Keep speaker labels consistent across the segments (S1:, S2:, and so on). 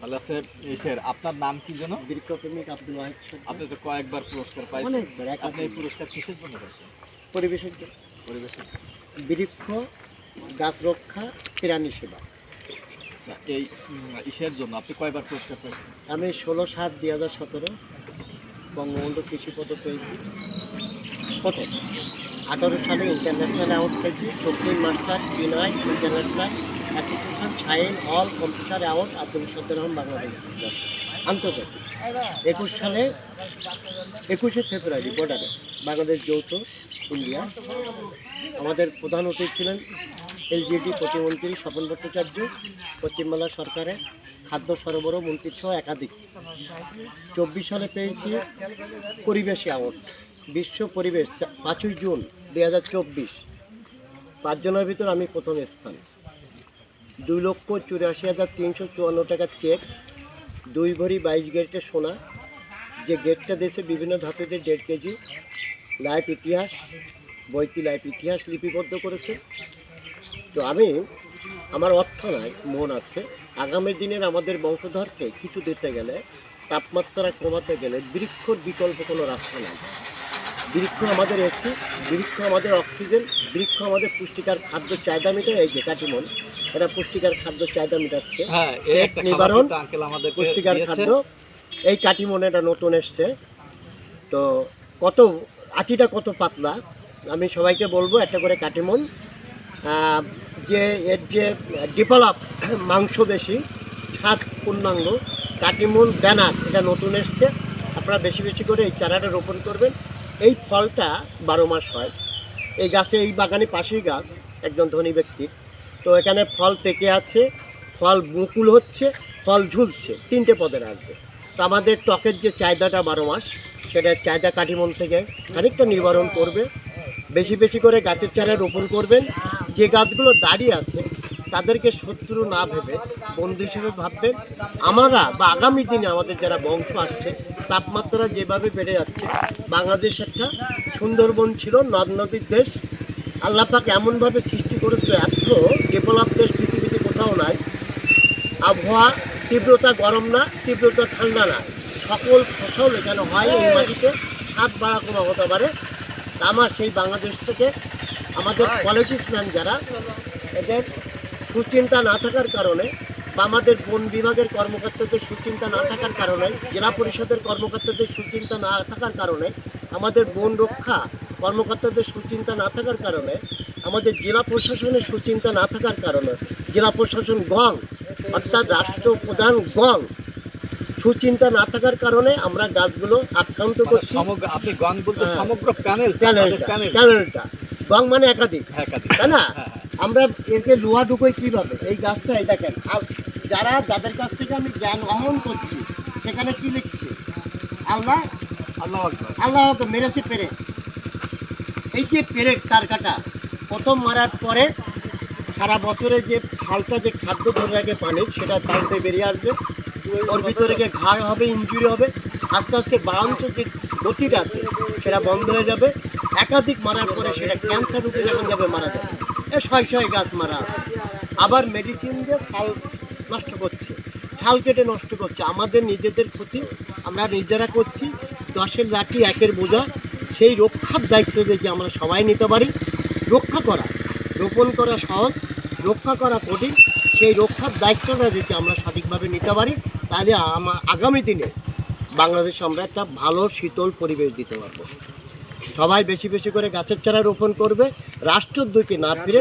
S1: ভালো আছে। স্যার আপনার নাম কি যেন?
S2: বৃক্ষপ্রেমিক আব্দুল ওয়াহিদ।
S1: আপনি তো কয়েকবার পুরস্কার পাইছেন। আপনি এই পুরস্কার কিসের জন্য পাইছেন?
S2: পরিবেশের জন্য।
S1: পরিবেশের জন্য।
S2: বৃক্ষ, গাছ রক্ষা, প্রাণী সেবা।
S1: আচ্ছা, এই ইসের জন্য আপনি কয়বার পুরস্কার পাইছেন?
S2: আমি 16/7/2017 বঙ্গবন্ধু কৃষি পদক পেয়েছি প্রথম। 18 সালে ইন্টারন্যাশনাল অ্যাওয়ার্ড পেয়েছি 14 master Binay international association shine all computer award Abdul Sattar Rahman Bangladesh আন্তর্জাতিক। 21 সালে 21শে ফেব্রুয়ারি বর্ডারে বাংলাদেশ যৌথ ইন্ডিয়া। আমাদের প্রধান অতিথি ছিলেন এলজিডি প্রতিমন্ত্রী স্বপন ভট্টাচার্য, পশ্চিমবাংলা সরকারের খাদ্য সরবরাহ মন্ত্রী সহ একাধিক। 24 সালে পেয়েছি পরিবেশ অ্যাওয়ার্ড বিশ্ব পরিবেশ 5ই জুন 2024। 5 জনের ভিতর আমি প্রথম স্থান। 2,84,354 টাকার চেক, 2 ভরি 22 গেটের সোনা, যে গেটটা দেশে বিভিন্ন ধাতুতে 1.5 কেজি, লাইফ ইতিহাস, বইটি লাইফ ইতিহাস লিপিবদ্ধ করেছে। তো আমি আমার অর্থ নাই, মন আছে। আগামী দিনের আমাদের বংশধরকে কিছু দিতে গেলে, তাপমাত্রা কমাতে গেলে বৃক্ষর বিকল্প কোনো রাস্তা নেই। বৃক্ষ আমাদের এসি, বৃক্ষ আমাদের অক্সিজেন, বৃক্ষ আমাদের পুষ্টিকর খাদ্য চাহিদা মেটায়। এই যে কাটিমন, এরা পুষ্টিকর খাদ্য চাহিদা মেটাচ্ছে।
S1: হ্যাঁ, এই একটা
S2: নিবারণ,
S1: আঙ্কেল আমাদের
S2: পুষ্টিকর খাদ্য। এই কাটিমন এটা নতুন এসছে। তো কত আটিটা কত পাতলা, আমি সবাইকে বলবো একটা করে কাটিমন। যে এর যে ডেভেলপ মাংস বেশি, ছাদ পূর্ণাঙ্গ কাটিমন ব্যানার, এটা নতুন এসছে। আপনারা বেশি বেশি করে এই চারাটা রোপণ করবেন। এই ফলটা 12 মাস হয়। এই গাছে, এই বাগানে পাশেই গাছ একজন ধনী ব্যক্তির। তো এখানে ফল পেকে আছে, ফল মুকুল হচ্ছে, ফল ঝুলছে, 3টে পদের আসবে। তো আমাদের টকের যে চাহিদাটা 12 মাস, সেটা চাহিদা কাটিমন থেকে খানিকটা নিবারণ করবে। বেশি বেশি করে গাছের চারা রোপণ করবেন। যে গাছগুলো দাঁড়িয়ে আছে তাদেরকে শত্রু না ভেবে বন্ধু হিসেবে ভাববেন। আমরা বা আগামী দিনে আমাদের যারা বংশ আসছে, তাপমাত্রা যেভাবে বেড়ে যাচ্ছে, বাংলাদেশ একটা সুন্দরবন ছিল, নদ নদীর দেশ। আল্লাহ পাক এমনভাবে সৃষ্টি করেছিল, এত ডেভেলপ দেশ পৃথিবীতে কোথাও নাই। আবহাওয়া তীব্রতা গরম না, তীব্রতা ঠান্ডা না, সকল ফসল এখানে হয়। এই মাটিতে স্বাদ বাড়া কোনো হতে পারে। আমার সেই বাংলাদেশ থেকে আমাদের পলিটিক্সম্যান যারা, এদের সুচিন্তা না থাকার কারণে, বা আমাদের বন বিভাগের কর্মকর্তাদের সুচিন্তা না থাকার কারণে, জেলা পরিষদের কর্মকর্তাদের সুচিন্তা না থাকার কারণে, আমাদের বন রক্ষা কর্মকর্তাদের সুচিন্তা না থাকার কারণে, আমাদের জেলা প্রশাসনের সুচিন্তা না থাকার কারণে, জেলা প্রশাসন গং অর্থাৎ রাষ্ট্রপ্রধান গং সুচিন্তা না থাকার কারণে আমরা গাছগুলো আক্রান্ত করছি।
S1: আপনি গং বলতে সমগ্র
S2: প্যানেলটা, গং মানে একাধিক, তাই না? আমরা একে লোহা ঢুকোই কীভাবে? এই গাছটা, এই দেখেন, যারা যাদের কাছ থেকে আমি জ্ঞান আহরণ করছি, সেখানে কি লিখছি? আল্লাহ আল্লাহ আল্লাহ তো মেরেছে পেরেক। এই যে পেরেক তার কাটা প্রথম মারার পরে সারা বছরে যে হালকা যে খাদ্য ধরে রাখে পানির, সেটা পানিতে বেরিয়ে আসবে, ওর ভিতরে গিয়ে ঘা হবে, ইনজুরি হবে। আস্তে আস্তে বাড়ান্ত যে গতিটা আছে সেটা বন্ধ হয়ে যাবে। একাধিক মারার পরে সেটা ক্যান্সার রূপে যখন যাবে মারা যাবে। শয় গাছ মারা আছে। আবার মেডিসিন দিয়ে ছাল নষ্ট করছে, ছাল কেটে নষ্ট করছে। আমাদের নিজেদের ক্ষতি আমরা নিজেরা করছি। 10-এর লাঠি 1-এর বোঝা, সেই রক্ষার দায়িত্ব যদি আমরা সবাই নিতে পারি। রক্ষা করা, রোপণ করা সহজ, রক্ষা করা কঠিন। সেই রক্ষার দায়িত্বটা যদি আমরা সঠিকভাবে নিতে পারি, তাহলে আগামী দিনে বাংলাদেশে আমরা একটা ভালো শীতল পরিবেশ দিতে পারবো। সবাই বেশি বেশি করে গাছের চারা রোপণ করবে। রাষ্ট্রের দিকে না ফিরে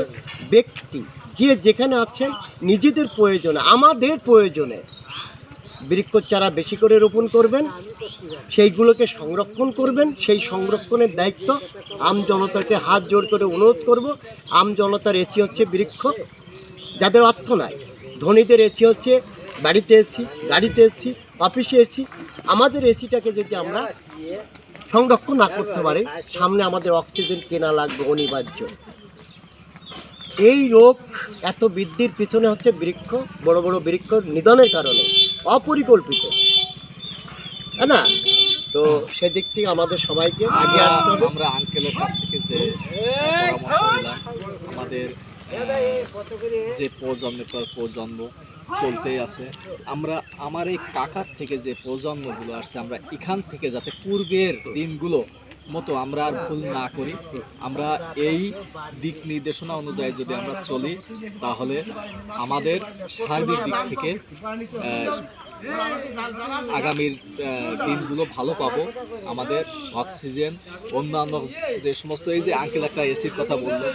S2: ব্যক্তি যে যেখানে আছেন নিজেদের প্রয়োজনে, আমাদের প্রয়োজনে বৃক্ষর চারা বেশি করে রোপণ করবেন, সেইগুলোকে সংরক্ষণ করবেন। সেই সংরক্ষণের দায়িত্ব আম জনতাকে হাত জোর করে অনুরোধ করব। আম জনতার এসি হচ্ছে বৃক্ষ। যাদের অর্থ নাই, ধনীদের এসি হচ্ছে বাড়িতে এসি, গাড়িতে এসি, অফিসে এসি। আমাদের এসিটাকে যদি আমরা সংরক্ষণ না করতে পারি, সামনে আমাদের অক্সিজেন কেনা লাগবে অনিবার্য। এই রোগ এত বৃদ্ধির পিছনে হচ্ছে বৃক্ষ, বড় বড় বৃক্ষ নিধনের কারণে, অপরিকল্পিত, তাই না? তো সেদিক থেকে আমাদের সবাইকে আগে আসতে হবে।
S1: আমরা আঙ্কেলের কাছ থেকে যে পরামর্শ নিলাম, আমাদের যে প্রজন্মের পর প্রজন্ম চলতেই আছে। আমরা আমার এই কাকার থেকে যে প্রজন্মগুলো আসছে, আমরা এখান থেকে যাতে পূর্বের দিনগুলো মতো আমরা আর ভুল না করি, আমরা এই দিক নির্দেশনা অনুযায়ী যদি আমরা চলি, তাহলে আমাদের সার্বিক দিক থেকে আগামীর দিনগুলো ভালো পাবো। আমাদের অক্সিজেন, অন্যান্য যে সমস্ত, এই যে আঙ্কেল একটা এসির কথা বললো,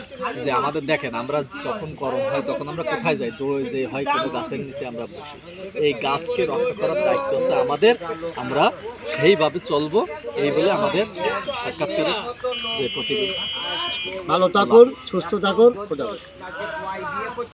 S1: যে আমাদের দেখেন আমরা যখন গরম হয় তখন আমরা কোথায় যাই, দৌড়ে যে হয় কোনো গাছের নিচে আমরা বসি। এই গাছকে রক্ষা করার দায়িত্ব আছে আমাদের, আমরা সেইভাবে চলবো। এই বলে আমাদের সাক্ষাৎকারের যে প্রতিবেদন।
S2: ভালো থাকুন, সুস্থ থাকুন।